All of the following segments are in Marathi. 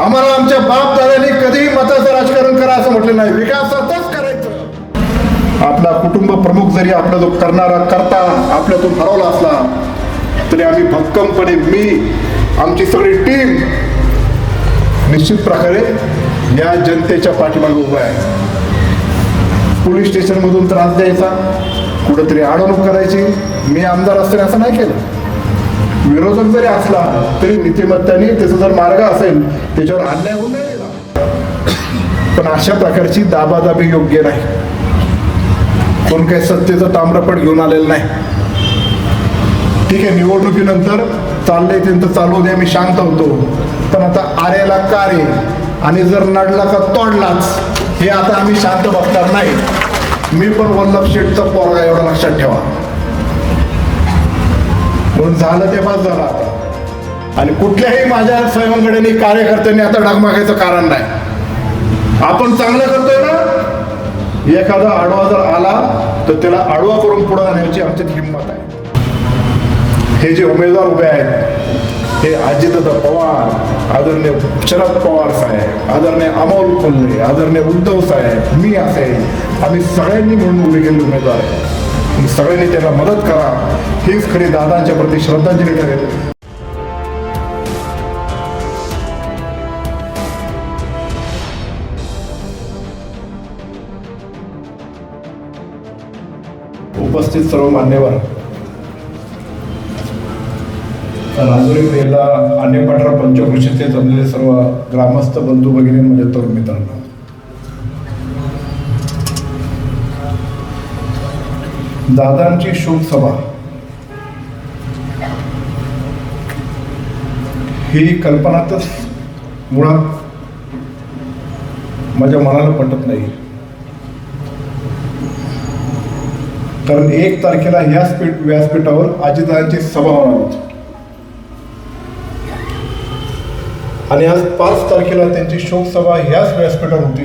आम्हाला आमच्या बाप दादांनी कधीही मताचं राजकारण करा असं म्हटलं नाही, विकासाचंच करायचं. आपला कुटुंब प्रमुख जरी आपला जो करणारा करता आपल्यातून हरवला असला तरी आम्ही भक्कमपणे, मी आमची सगळी टीम निश्चित प्रकारे या जनतेच्या पाठीमागे उभा आहे. पोलीस स्टेशनमधून त्रास द्यायचा, कुठंतरी अडवणूक करायची, मी आमदार असताना असं नाही केलं. विरोधक जरी असला तरी नीतिमत्ताने त्याचा जर मार्ग असेल त्याच्यावर अन्याय होऊ नये दिला. पण अशा प्रकारची दाबादाबी योग्य नाही. कोण काही सत्तेचं ताम्रपट घेऊन आलेलं नाही. ठीक आहे, निवडणुकीनंतर चाललंय त्यांचं चालू द्या, मी शांत होतो. पण आता आरेला कार्य आणि जर नडला का तोडलाच, हे आता आम्ही शांत बसणार नाही. मी पण वल्लभ शेठचा पोरगा, एवढा लक्षात ठेवा. म्हणून झालं ते बस झालं आता. आणि कुठल्याही माझ्या स्वयंगडणी कार्यकर्त्यांनी आता डगमगायचं कारण नाही. आपण चांगलं करतोय ना, एखादा आडवा जर आला तर त्याला आडवा करून पुढे जाण्याची आमच्यात हिंमत आहे. हे जे उमेदवार उभे आहेत हे अजितदादा पवार, आदरणीय शरद पवार साहेब, आदरणीय अमोल कोल्हे, आदरणीय उद्धव साहेब, मी असेल, आम्ही सगळ्यांनी म्हणून उभे केलेले उमेदवार आहेत. सगळ्यांनी त्यांना मदत करा, हीच खरी दादांच्या प्रती श्रद्धांजली ठरेल. उपस्थित सर्व मान्यवर, राजुरी प्रियला अन्य पाठरा पंचकृषीचे जमलेले सर्व ग्रामस्थ बंधू भगिनी, म्हणजे तरुण मित्रांनो, दादांची शोकसभा ही कल्पनातच मुळात माझ्या मनाला पटत नाही. कारण 1 तारखेला ह्याच व्यासपीठावर अजितदादांची सभा होणार होती आणि आज 5 तारखेला त्यांची शोकसभा ह्याच व्यासपीठावर होती.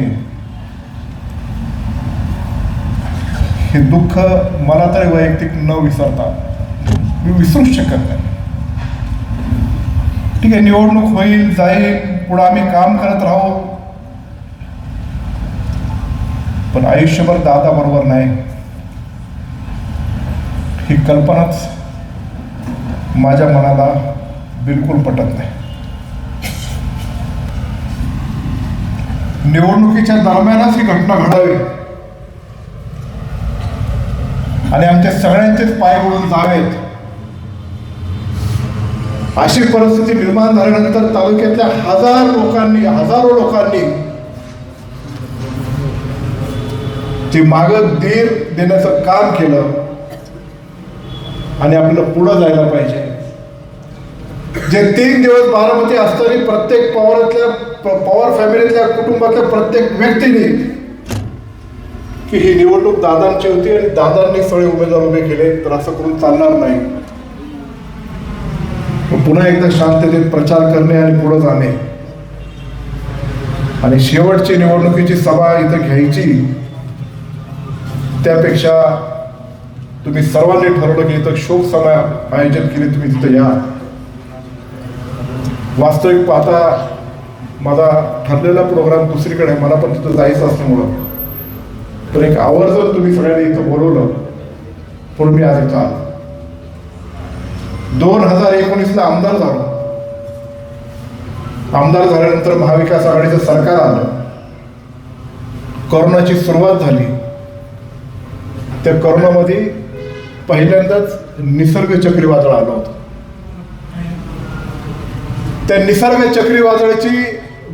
हे दुःख मला तरी वैयक्तिक न विसरता मी विसरूच शकत नाही. ठीक आहे, निवडणूक होईल जाईल, पुढे आम्ही काम करत राहू, पण आयुष्यभर दादा बरोबर नाही ही कल्पनाच माझ्या मनाला बिलकुल पटत नाही. निवडणुकीच्या दरम्यानच ही घटना घडावी आणि आमच्या सगळ्यांचेच पाय ओढून जावेत अशी परिस्थिती निर्माण झाल्यानंतर तालुक्यातल्या हजारो लोकांनी ते मागं धीर देण्याचं काम केलं आणि आपल्याला पुढं जायला पाहिजे. जे 3 दिवस बारामती असताना प्रत्येक पवार फॅमिलीतल्या कुटुंबातल्या प्रत्येक व्यक्तीने की ही निवडणूक दादांची होती आणि दादांनी सगळे उमेदवार उभे केले, तर असं करून चालणार नाही. पुन्हा एकदा शांततेत प्रचार करणे आणि पुढे जाणे आणि शेवटची निवडणुकीची सभा इथं घ्यायची, त्यापेक्षा तुम्ही सर्वांनी ठरवलं की इथं शोक सभा आयोजित केली, तुम्ही तिथं या. वास्तविक पाहता माझा ठरलेला प्रोग्राम दुसरीकडे, मला पण तिथं जायचं असल्यामुळं तर एक आवर्जून तुम्ही सगळ्यांनी इथं बोलवलं म्हणून मी आज इथं आलो. 2019ला आमदार झालो. आमदार झाल्यानंतर महाविकास आघाडीचं सरकार आलं, कोरोनाची सुरुवात झाली. त्या कोरोनामध्ये पहिल्यांदाच निसर्ग चक्रीवादळ आलं होतं. त्या निसर्ग चक्रीवादळाची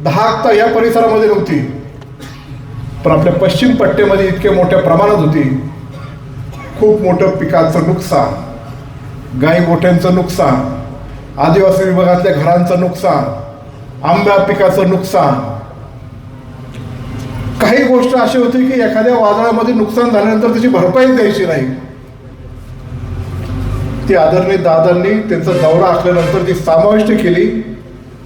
धाक या परिसरामध्ये नव्हती, पण आपल्या पश्चिम पट्ट्यामध्ये इतक्या मोठ्या प्रमाणात होती. खूप मोठं पिकाचं नुकसान, गाई गोठ्यांचं नुकसान, आदिवासी विभागातल्या घरांचं नुकसान, आंबा पिकाचं नुकसान. काही गोष्ट अशी होती की एखाद्या वादळामध्ये नुकसान झाल्यानंतर त्याची भरपाई द्यायची नाही. ती आदरणीय दादांनी त्यांचा दौरा असल्यानंतर ती समाविष्ट केली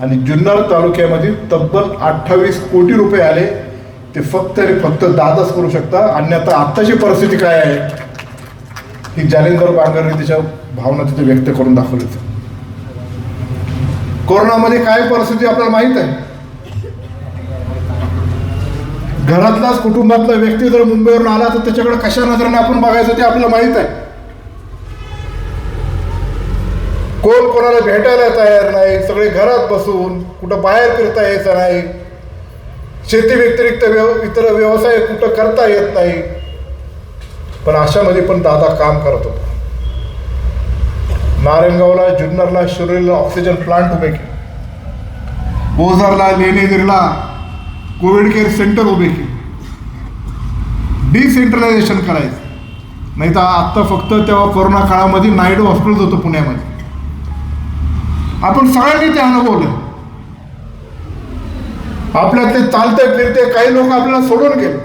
आणि जुन्नर तालुक्यामध्ये तब्बल 28 कोटी रुपये आले. ते फक्त आणि फक्त दादाच करू शकता. अन्यथा आत्ताची परिस्थिती काय आहे ही जालिंदर बांगरने त्याच्या भावना तिथे व्यक्त करून दाखवली. कोरोनामध्ये काय परिस्थिती आपल्याला माहित आहे. घरातलाच कुटुंबातला व्यक्ती जर मुंबईवरून आला तर त्याच्याकडे कशा नजरेने आपण बघायचं ते आपल्याला माहित आहे. कोण कोणाला भेटायला तयार नाही, सगळे घरात बसून, कुठं बाहेर फिरता यायचं नाही, शेती व्यतिरिक्त इतर व्यवसाय कुठं करता येत नाही. पण अशामध्ये पण दादा काम करत होता. नारायणगावला, जुन्नरला, शिरोलीला ऑक्सिजन प्लांट उभे केले, ओझरला, लेणेगिरीला कोविड केअर सेंटर उभे केले. डिसेंट्रलायझेशन करायचं. नाही तर आत्ता फक्त तेव्हा कोरोना काळामध्ये नायडू हॉस्पिटल होतं पुण्यामध्ये. आपण सगळ्यांनी ते अनुभवलं. आपल्यातले चालते फिरते काही लोक आपल्याला सोडून गेले.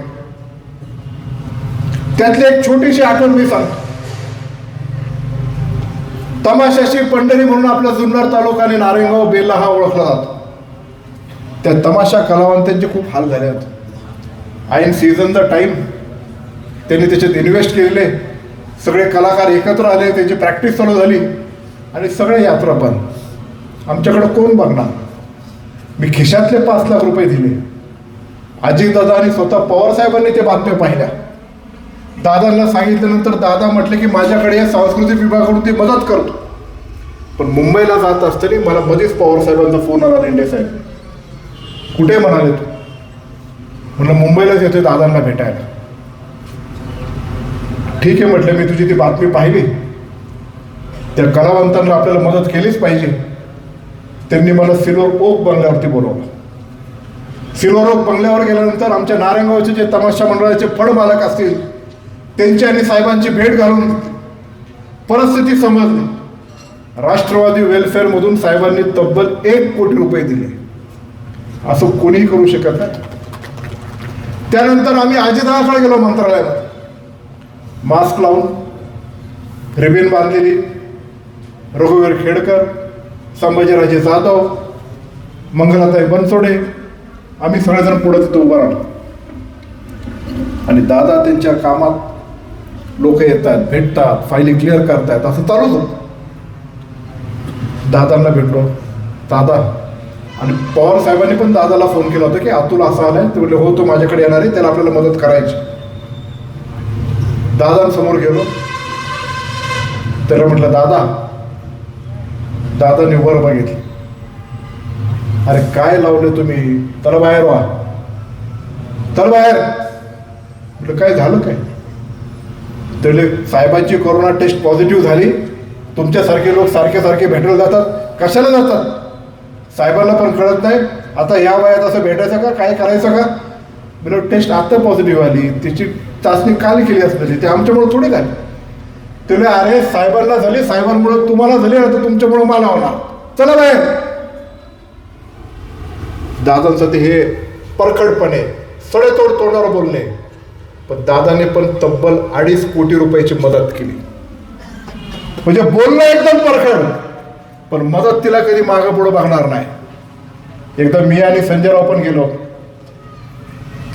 त्यातली एक छोटीशी आठवण मी सांगतो. तमाशाची पंढरी म्हणून आपला जुन्नर तालुका आणि नारायणगाव बेल्ला हा ओळखला जातो. त्या तमाशा कलावंतांचे खूप हाल झाले होते. ऐन सीझनचा टाईम त्यांनी त्याच्यात इन्व्हेस्ट केलेले, सगळे कलाकार एकत्र आले, त्याची प्रॅक्टिस चालू झाली आणि सगळे यात्रा बंद. आमच्याकडे कोण बघणार? मी खिशातले 5 लाख रुपये दिले. अजितदादा आणि स्वतः पवार साहेबांनी ते बातम्या पाहिल्या. दादांना सांगितल्यानंतर दादा म्हटले की माझ्याकडे या सांस्कृतिक विभागाकडून ती मदत करतो. पण मुंबईला जात असताना मला मध्येच पवार साहेबांचा फोन आला, लेंडे साहेब कुठे म्हणाले तू? म्हणलं मुंबईलाच येतोय दादांना भेटायला. ठीक आहे म्हटलं, मी तुझी ती बातमी पाहिली, त्या कलावंतांना आपल्याला मदत केलीच पाहिजे. त्यांनी मला सिल्वर ओक बंगल्यावरती बोलवलं. सिल्वर ओक बंगल्यावर गेल्यानंतर आमच्या नारायणगावचे जे तमाशा मंडळाचे फळमालक असतील त्यांची आणि साहेबांची भेट घालून परिस्थिती समजली. राष्ट्रवादी वेलफेअरमधून साहेबांनी तब्बल 1 कोटी रुपये दिले. असं कोणीही करू शकत नाही. त्यानंतर आम्ही अजितदादाकडे गेलो मंत्रालयात. मास्क लावून, रिबीन बांधलेली, रघुवीर खेडकर, संभाजीराजे जाधव, मंगलाताई बनसोडे, आम्ही सगळेजण पुढे तिथं उभं राहतो. आणि दादा त्यांच्या कामात लोक येतात, भेटतात, फायली क्लिअर करतात, असं चालूच होतं. दादांना भेटलो. दादा आणि पवार साहेबांनी पण दादाला फोन केला होता की अतुल असा आलाय. ते म्हटले हो, तो माझ्याकडे येणार आहे, त्याला आपल्याला मदत करायची. दादांसमोर गेलो. त्याला म्हटलं दादा. दादाने वर बघितलं. अरे काय लावले तुम्ही? तर बाहेर व्हा, तर बाहेर. म्हटलं काय झालं काय? त्याला साहेबांची कोरोना टेस्ट पॉझिटिव्ह झाली. तुमच्यासारखे लोक सारखे सारखे भेटायला जातात, कशाला जातात? साहेबांना पण कळत नाही आता या वयात असं भेटायचं का, काय करायचं का? म्हणजे टेस्ट आता पॉझिटिव्ह आली, त्याची चाचणी काल केली असली, ते आमच्यामुळे थोडी काय. त्याला अरे साहेबांना झाली, साहेबांमुळे तुम्हाला झाली, आता तुमच्यामुळे मला होणार, चला बाहेर. दादांचं ते हे परखडपणे सडेतोड तोंडावर बोलणे. पण दादाने पण तब्बल 2.5 कोटी रुपयाची मदत केली. म्हणजे बोलणं एकदम परखड, पण मदत तिला कधी मागं पुढं बघणार नाही. एकदा मी आणि संजयराव पण गेलो.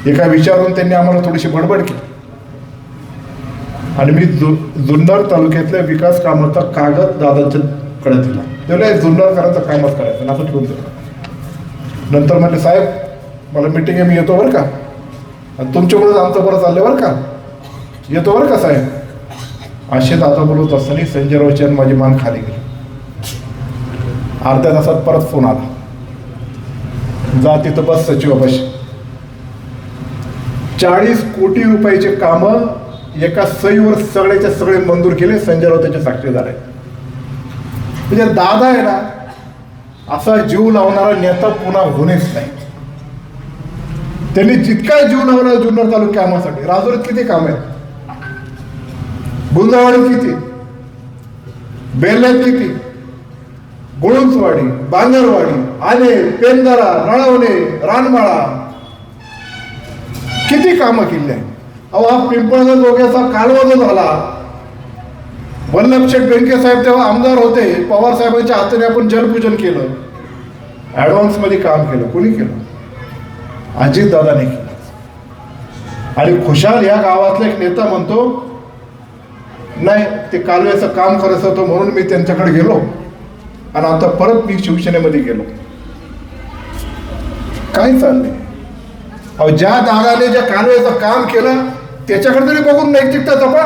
एका विचारून त्यांनी आम्हाला थोडीशी बडबड केली आणि मी जुन्नर तालुक्यातल्या विकास कामाचा कागद दादांच्या कडे दिला. त्याला जुन्नरकरांचं कामच करायचं असं ठेवून दिलं. नंतर म्हणले साहेब मला मीटिंग आहे, मी येतो बरं का, आणि तुमच्यामुळेच आमचं बरं चाललं बरं का, येतो बरं का साहेब. असे दादा बोलत असताना संजयरावची आणि माझी मान खाली गेली. अर्ध्या तासात परत फोन आला, जा तिथं बस सचिवापाशी. 40 कोटी रुपयाचे कामं एका सहीवर सगळ्याचे सगळे मंजूर केले. संजयराव त्याचे साक्षीदार आहेत. म्हणजे दादा आहे ना, असा जीव लावणारा नेता पुन्हा होणेच नाही. त्यांनी जितका जीव लावला जुन्नर तालुक्या कामासाठी. राजुरीत किती काम आहेत, गुंजावाडीत किती, बेल्ल्यात किती, गुळुंचवाडी, बांगरवाडी, आले, पेंदरा, नळवणे, रानमाळा, किती कामं केली आहेत. अहो हा पिंपळगाव जोग्याचा कालवा जो झाला, वल्लभशेठ बेनके साहेब तेव्हा आमदार होते, पवार साहेबांच्या हाताने आपण जलपूजन केलं, ऍडव्हान्स मध्ये काम केलं. कोणी केलं? अजितदादाने केलं. आणि खुशाल या गावातला एक नेता म्हणतो नाही ते कालव्याचं काम करायचं होतं म्हणून मी त्यांच्याकडे गेलो आणि आता परत मी शिवसेनेमध्ये गेलो. काय चाललंय? अहो, ज्या दादाने ज्या कालव्याचं काम केलं त्याच्याकडे तरी बघून नैतिकता जपा.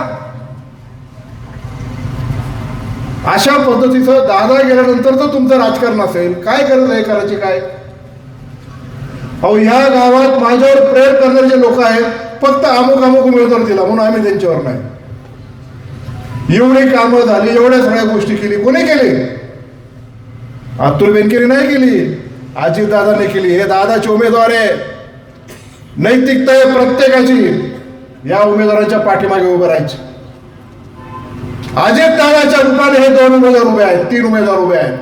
अशा पद्धतीचं दादा गेल्यानंतर जर तुमचं राजकारण असेल, काय गरज आहे करायची काय? अहो, ह्या गावात माझ्यावर प्रेयर करणारे जे लोक आहेत, फक्त अमुक उमेदवार दिला म्हणून आम्ही त्यांच्यावर नाही. एवढी कामं झाली, एवढ्या सगळ्या गोष्टी केली, कोणी केली? अतुल बेनकेने नाही केली, अजित दादाने केली. हे दादाचे उमेदवार आहे. नैतिकता आहे प्रत्येकाची या उमेदवाराच्या पाठीमागे उभं राहायची. अजित दादाच्या रूपाने हे 2 उमेदवार उभे आहेत, 3 उमेदवार उभे आहेत.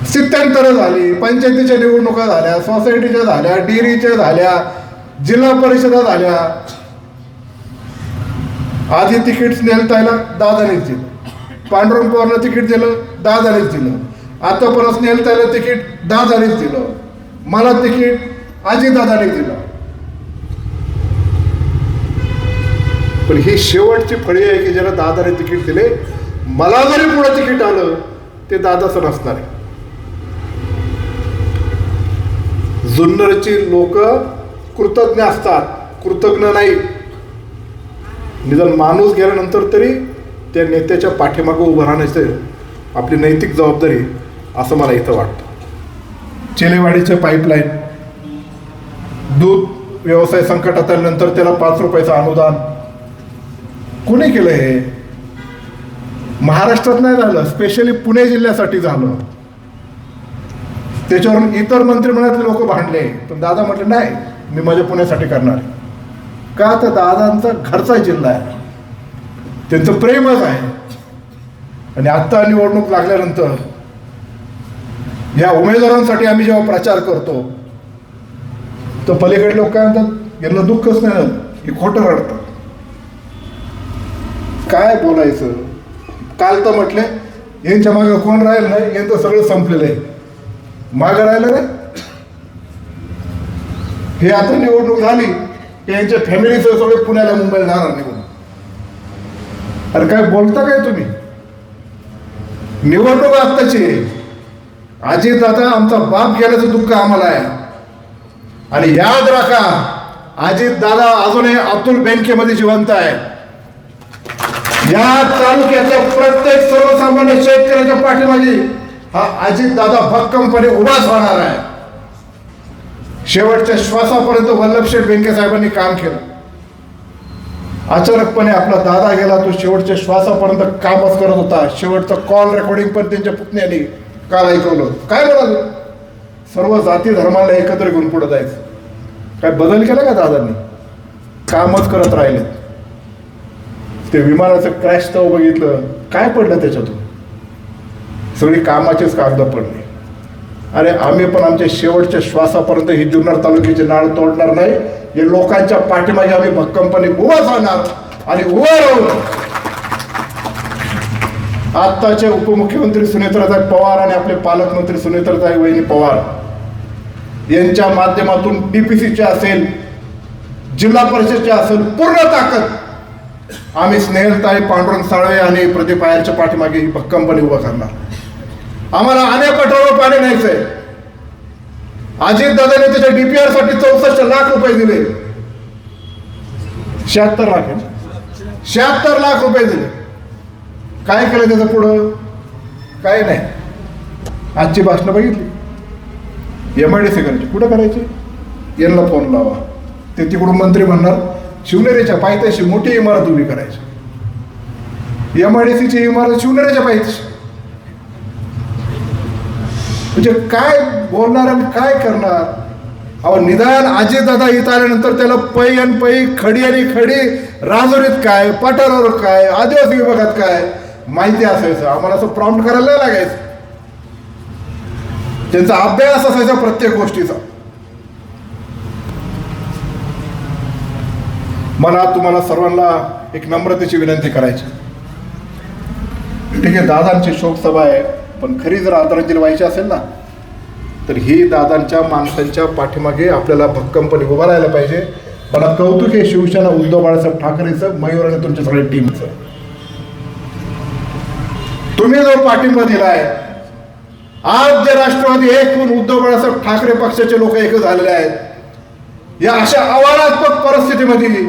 स्थित्यंतर झाली, पंचायतीच्या निवडणुका झाल्या, सोसायटीच्या झाल्या, डेअरीच्या झाल्या, जिल्हा परिषदा झाल्या. आधी तिकीट स्नेहलताईला दादानेच दिलं, पांडुरंग पवारला तिकीट दिलं, दादानेच दिलं. आता परत स्नेहलताईला तिकीट दादानेच दिलं, मला तिकीट अजितदादाने दिलं. पण ही शेवटची फळी आहे की ज्याला दादाने तिकीट दिले. मला जरी पुढे तिकीट आलं ते दादाचं नसणार आहे. जुन्नरची लोक कृतज्ञ असतात, कृतज्ञ नाही. निदान माणूस गेल्यानंतर तरी त्या नेत्याच्या पाठीमागं उभं राहण्याचं आपली नैतिक जबाबदारी असं मला इथं वाटतं. चेलेवाडीचे पाईपलाईन, दूध व्यवसाय संकटात आल्यानंतर त्याला 5 रुपयाचं अनुदान कोणी केलं? हे महाराष्ट्रात नाही झालं, स्पेशली पुणे जिल्ह्यासाठी झालं. त्याच्यावरून इतर मंत्रिमंडळातले लोक भांडले, पण दादा म्हटले नाही, मी माझ्या पुण्यासाठी करणार. का? तर दादांचा घरचा जिल्हा आहे, त्यांचं प्रेमच आहे. आणि आत्ता निवडणूक लागल्यानंतर या उमेदवारांसाठी आम्ही जेव्हा प्रचार करतो तर पलीकडे लोक काय म्हणतात, यांना दुःखच नाही झालं, हे खोटं रडतं. काय बोलायचं? काल तर म्हटले यांच्या मागं कोण राहील नाही, यांचं सगळं संपलेलं आहे. मागं राहिलं रे हे. आता निवडणूक झाली की यांच्या फॅमिलीसह सगळे पुण्याला मुंबईला जाणार निवडून. अरे काय बोलता काय तुम्ही? निवडणूक आत्ताची आहे. अजित दादा आमचा बाप गेल्याचं दुःख आम्हाला आहे. आणि याद राखा, अजित दादा अजूनही अतुल बँकेमध्ये जिवंत आहे. या तालुक्याच्या प्रत्येक सर्वसामान्य शेतकऱ्याच्या पाठीमागे हा अजित दादा भक्कमपणे उभाच राहणार आहे. शेवटच्या श्वासापर्यंत वल्लभशेठ बेनके साहेबांनी काम केलं. अचानकपणे आपला दादा गेला, तो शेवटच्या श्वासापर्यंत कामच करत होता. शेवटचं कॉल रेकॉर्डिंग पण त्यांच्या पुतण्याने काल ऐकवलं. काय म्हणाले? सर्व जाती धर्माला एकत्र घेऊन पुढे जायचं. काय बदल केला का दादांनी? कामच करत राहिले. ते विमानाचं क्रॅश तर बघितलं, काय पडलं त्याच्यातून? सगळी कामाचेच कागद पडले. अरे आम्ही पण आमच्या शेवटच्या श्वासापर्यंत ही जुन्नर तालुक्याची नाळ तोडणार नाही. हे लोकांच्या पाठीमागे आम्ही भक्कमपणे उभा राहणार. आणि उभा राहून आत्ताचे उपमुख्यमंत्री सुनेत्राताई पवार आणि आपले पालकमंत्री सुनेत्राताई वहिनी पवार यांच्या माध्यमातून DPCचे असेल, जिल्हा परिषदचे असेल, पूर्ण ताकद आम्ही स्नेहलताई, पांडुरंग साळवे आणि प्रदीप आयरच्या पाठीमागे भक्कमपणे उभं करणार. आम्हाला अनेक पाणी न्यायचंय. अजित दादाने त्याच्या DPR साठी 64 लाख रुपये दिले. 76 लाख 76 लाख रुपये दिले. काय केलं त्याचं पुढं? काय नाही. आजची भाषणं बघितली. MIDC करायची, कुठं करायची? यांना फोन लावा. ते तिकडून मंत्री म्हणणार शिवनेरीच्या पायथ्याशी मोठी इमारत उभी करायची. MIDCची इमारत शिवनेरीच्या पायथ्याशी. म्हणजे काय बोलणार आणि काय करणार? अहो निदान अजितदादा इथं आल्यानंतर त्याला पै आणि पै, खडी आणि खडी, राजोरीत काय, पठारावर काय, आदिवासी विभागात काय माहिती असायचं. आम्हाला असं प्रॉम्प्ट करायला नाही लागायचं. त्यांचा अभ्यास असायचा प्रत्येक गोष्टीचा. मला तुम्हाला सर्वांना एक नम्रतेची विनंती करायची. ठीक आहे, दादांची शोकसभा आहे, पण खरी जर आदरांजली व्हायची असेल ना तर ही दादांच्या माणसांच्या पाठीमागे आपल्याला भक्कमपणे उभा राहायला पाहिजे. मला कौतुक आहे शिवसेना उद्धव बाळासाहेब ठाकरेचं, मयूर आणि तुमच्या सगळ्या टीमचं. तुम्ही जो पाठिंबा दिलाय, आज जे राष्ट्रवादी एक होऊन उद्धव बाळासाहेब ठाकरे पक्षाचे लोक एक झालेले आहेत, या अशा आव्हानात्मक परिस्थितीमध्ये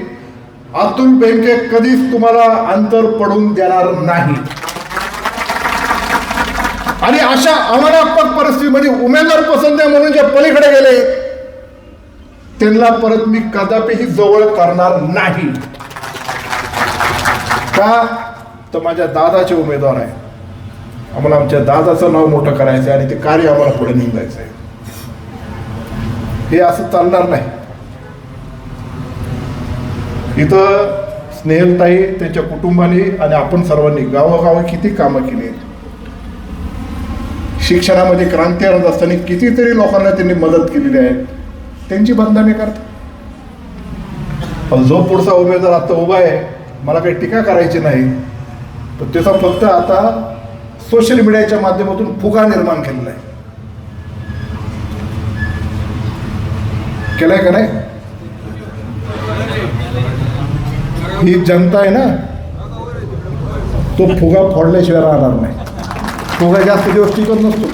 अतुल बेनके कधीच तुम्हाला अंतर पडून देणार नाही. आणि अशा आव्हानात्मक परिस्थितीमध्ये उमेदवार पसंत आहे म्हणून जे पलीकडे गेले त्यांना परत मी कदापिही जवळ करणार नाही. का तर माझ्या दादाचे उमेदवार आहे, आम्हाला आमच्या दादाचं नाव मोठं करायचं आहे आणि ते कार्य आम्हाला पुढे नेऊन जायचं आहे. हे असं चालणार नाही. इथं स्नेहलताई त्यांच्या कुटुंबाने आणि आपण सर्वांनी गावोगावी किती कामं केली, शिक्षणामध्ये क्रांती आणत असताना कितीतरी लोकांना त्यांनी मदत केलेली आहे, त्यांची बदनामी करतात. जो पुढचा उमेदवार आता उभा आहे, मला काही टीका करायची नाही, पण त्याचा फक्त आता सोशल मीडियाच्या माध्यमातून फुगा निर्माण केलेला आहे. केलाय का नाही? ही जनता आहे ना, तो फुगा फोडल्याशिवाय राहणार नाही. फुगा जास्त दिवस टिकत नसतो.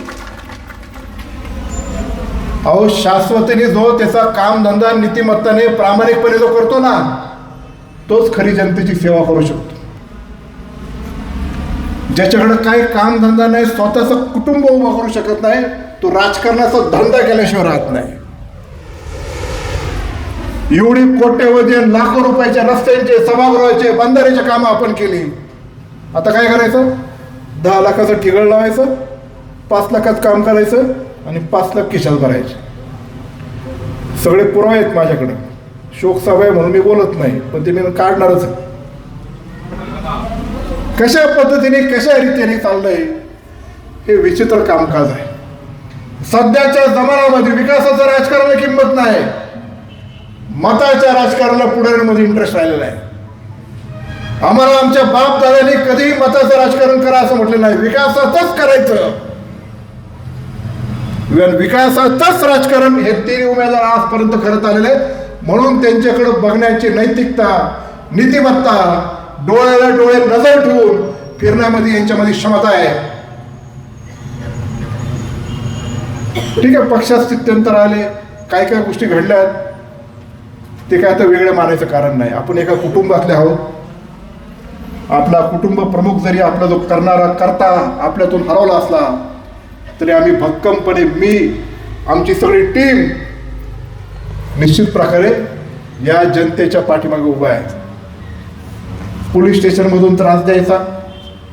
अहो, शाश्वतीने जो त्याचा कामधंदा नीतिमत्ताने प्रामाणिकपणे जो करतो ना, तोच खरी जनतेची सेवा करू शकतो. ज्याच्याकडे काही कामधंदा नाही, स्वतःचं कुटुंब उभं करू शकत नाही, तो राजकारणाचा धंदा केल्याशिवाय राहत नाही. एवढी कोट्यवधी लाखो रुपयाच्या रस्त्यांचे, सभागृहाचे, बंधाऱ्याचे कामं आपण केली. आता काय करायचं? 10 लाखाचं ठिगळ लावायचं, 5 लाखात काम करायचं आणि 5 लाख खिशात भरायचे. सगळे पुरावे आहेत माझ्याकडे. शोकसभा आहे म्हणून मी बोलत नाही, पण ते मी काढणारच. कशा पद्धतीने कशा रीतीने चाललंय हे विचित्र कामकाज आहे. सध्याच्या जमान्यामध्ये विकासाचं राजकारण किंमत नाही, मताच्या राजकारणाला पुढाऱ्यांमध्ये इंटरेस्ट राहिलेला आहे. आम्हाला आमच्या बाप दादांनी कधीही मताचं राजकारण करा असं म्हटलं नाही, विकासाचंच करायचं. विकासाचंच राजकारण हे 3 उमेदवार आजपर्यंत करत आलेले आहेत. म्हणून त्यांच्याकडे बघण्याची नैतिकता, नीतिमत्ता, डोळ्याला डोळे नजर ठेवून फिरण्यामध्ये यांच्यामध्ये क्षमता आहे. ठीक आहे, पक्षात स्थित्यंतर आले, काय काय गोष्टी घडल्यात, ते काय आता वेगळं मानायचं कारण नाही. आपण एका कुटुंबातले आहोत. आपला कुटुंब प्रमुख जरी आपला जो करणारा करता आपल्यातून हरवला असला तरी आम्ही भक्कमपणे, मी, आमची सगळी टीम निश्चित प्रकारे या जनतेच्या पाठीमागे उभा आहे. पोलीस स्टेशनमधून त्रास द्यायचा,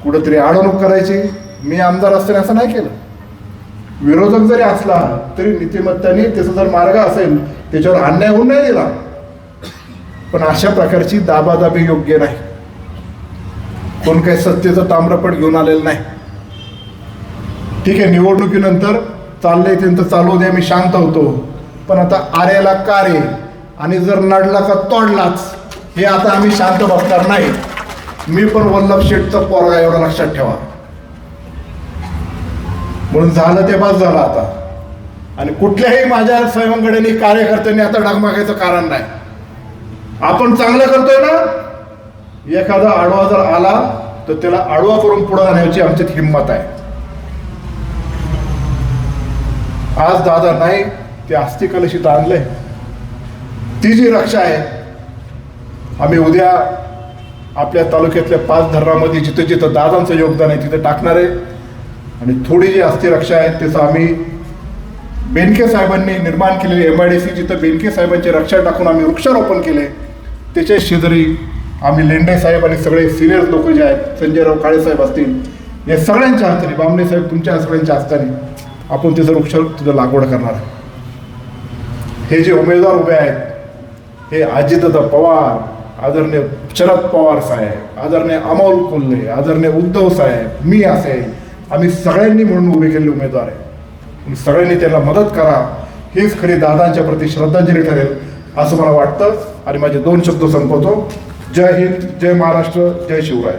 कुठंतरी अडवणूक करायची, मी आमदार असताना असं नाही केलं. विरोधक जरी असला तरी नीतिमत्ताने त्याचा जर मार्ग असेल त्याच्यावर अन्याय होऊन नाही दिला. पण अशा प्रकारची दाबादाबी योग्य नाही. कोण काही सत्तेचं ताम्रपट घेऊन आलेलं नाही. ठीक आहे, निवडणुकीनंतर चाललंय त्यांचं चालू द्या, मी शांत होतो. पण आता आरेला कारे आणि जर नडला का तोडलाच, हे आता आम्ही शांत बसणार नाही. मी पण वल्लभ शेठचा पोरगा, एवढं लक्षात ठेवा. म्हणून झालं ते बस झालं आता. आणि कुठल्याही माझ्या सवंगड्यांनी, कार्यकर्त्यांनी आता डगमगायचं कारण नाही. आपण चांगलं करतोय ना, एखादा आडवा जर आला तर त्याला आडवा करून पुढे जाण्याची आमच्यात हिंमत आहे. आज दादा नाही, ते अस्थिकलशीत आणलंय, ती जी रक्षा आहे. आम्ही उद्या आपल्या तालुक्यातल्या 5 धरणामध्ये जिथं जिथं दादांचं योगदान आहे तिथं टाकणार आहे. आणि थोडी जी अस्थिरक्षा आहे त्याचं आम्ही बेनके साहेबांनी निर्माण केलेली MIDC, जिथं बेनके साहेबांची रक्षा टाकून आम्ही वृक्षारोपण केले, त्याच्या शेजारी आम्ही लेंडे साहेब आणि सगळे सिनियर लोक जे आहेत, संजयराव काळे साहेब असतील, या सगळ्यांच्या हस्ताने, बामणे साहेब तुमच्या सगळ्यांच्या हस्ताने आपण त्याचं वृक्ष तिथं लागवड करणार आहे. हे जे उमेदवार उभे आहेत, हे अजितदादा पवार, आदरणीय शरद पवार साहेब, आदरणीय अमोल कोल्हे, आदरणीय उद्धव साहेब, मी असेल, आम्ही सगळ्यांनी म्हणून उभे केलेले उमेदवार आहे. सगळ्यांनी त्यांना मदत करा, हीच खरी दादांच्या प्रति श्रद्धांजली ठरेल असं मला वाटतं. आणि माझे 2 शब्द संपवतो. जय हिंद, जय महाराष्ट्र, जय शिवराय.